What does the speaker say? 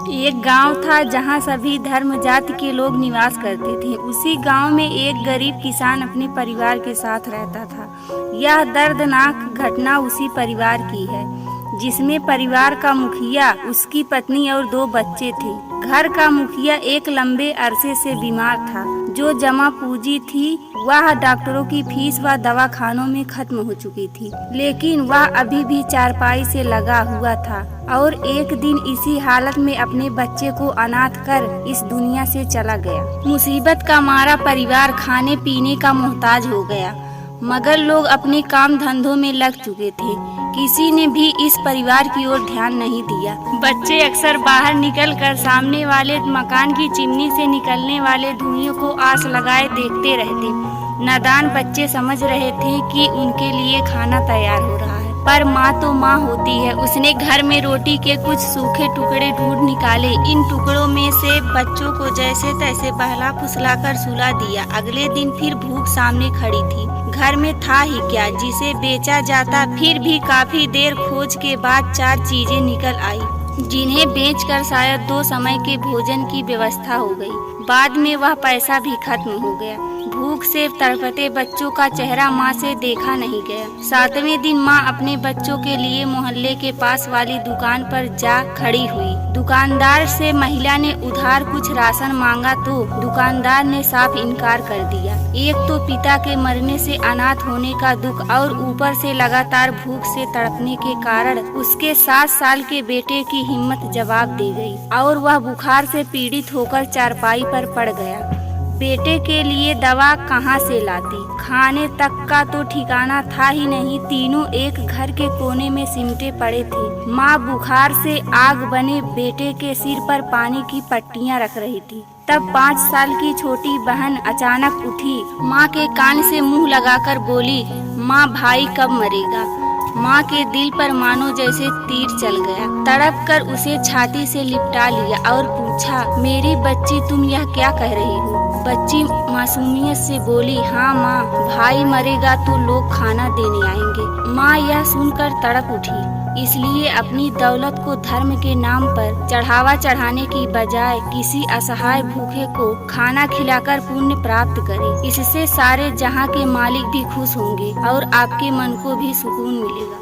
एक गांव था जहां सभी धर्म जाति के लोग निवास करते थे। उसी गांव में एक गरीब किसान अपने परिवार के साथ रहता था। यह दर्दनाक घटना उसी परिवार की है, जिसमें परिवार का मुखिया, उसकी पत्नी और 2 बच्चे थे। घर का मुखिया एक लंबे अरसे से बीमार था। जो जमा पूंजी थी वह डॉक्टरों की फीस व दवाखानों में खत्म हो चुकी थी, लेकिन वह अभी भी चारपाई से लगा हुआ था और एक दिन इसी हालत में अपने बच्चे को अनाथ कर इस दुनिया से चला गया। मुसीबत का मारा परिवार खाने पीने का मोहताज हो गया, मगर लोग अपने काम धंधों में लग चुके थे। किसी ने भी इस परिवार की ओर ध्यान नहीं दिया। बच्चे अक्सर बाहर निकलकर सामने वाले मकान की चिमनी से निकलने वाले धुएं को आस लगाए देखते रहते। नादान बच्चे समझ रहे थे कि उनके लिए खाना तैयार हो रहा है, पर माँ तो माँ होती है। उसने घर में रोटी के कुछ सूखे टुकड़े ढूंढ निकाले। इन टुकड़ों में से बच्चों को जैसे तैसे बहला फुसलाकर सुला दिया। अगले दिन फिर भूख सामने खड़ी थी। घर में था ही क्या जिसे बेचा जाता। फिर भी काफी देर खोज के बाद 4 चीजें निकल आई, जिन्हें बेचकर शायद 2 समय के भोजन की व्यवस्था हो गई। बाद में वह पैसा भी खत्म हो गया। भूख से तड़पते बच्चों का चेहरा माँ से देखा नहीं गया। 7वें दिन माँ अपने बच्चों के लिए मोहल्ले के पास वाली दुकान पर जा खड़ी हुई। दुकानदार से महिला ने उधार कुछ राशन मांगा तो दुकानदार ने साफ इनकार कर दिया। एक तो पिता के मरने से अनाथ होने का दुख और ऊपर से लगातार भूख से तड़पने के कारण उसके 7 साल के बेटे की हिम्मत जवाब दे गई और वह बुखार से पीड़ित होकर चारपाई पर पड़ गया। बेटे के लिए दवा कहाँ से लाती, खाने तक का तो ठिकाना था ही नहीं। तीनों एक घर के कोने में सिमटे पड़े थे। माँ बुखार से आग बने बेटे के सिर पर पानी की पट्टियाँ रख रही थी। तब 5 साल की छोटी बहन अचानक उठी, माँ के कान से मुंह लगाकर बोली, माँ भाई कब मरेगा। माँ के दिल पर मानो जैसे तीर चल गया। तड़प कर उसे छाती से लिपटा लिया और पूछा, मेरी बच्ची तुम यह क्या कह रही हो। बच्ची मासूमियत से बोली, हाँ माँ, भाई मरेगा तो लोग खाना देने आएंगे। माँ यह सुनकर तड़प उठी। इसलिए अपनी दौलत को धर्म के नाम पर चढ़ावा चढ़ाने की बजाय किसी असहाय भूखे को खाना खिलाकर पुण्य प्राप्त करें। इससे सारे जहां के मालिक भी खुश होंगे और आपके मन को भी सुकून मिलेगा।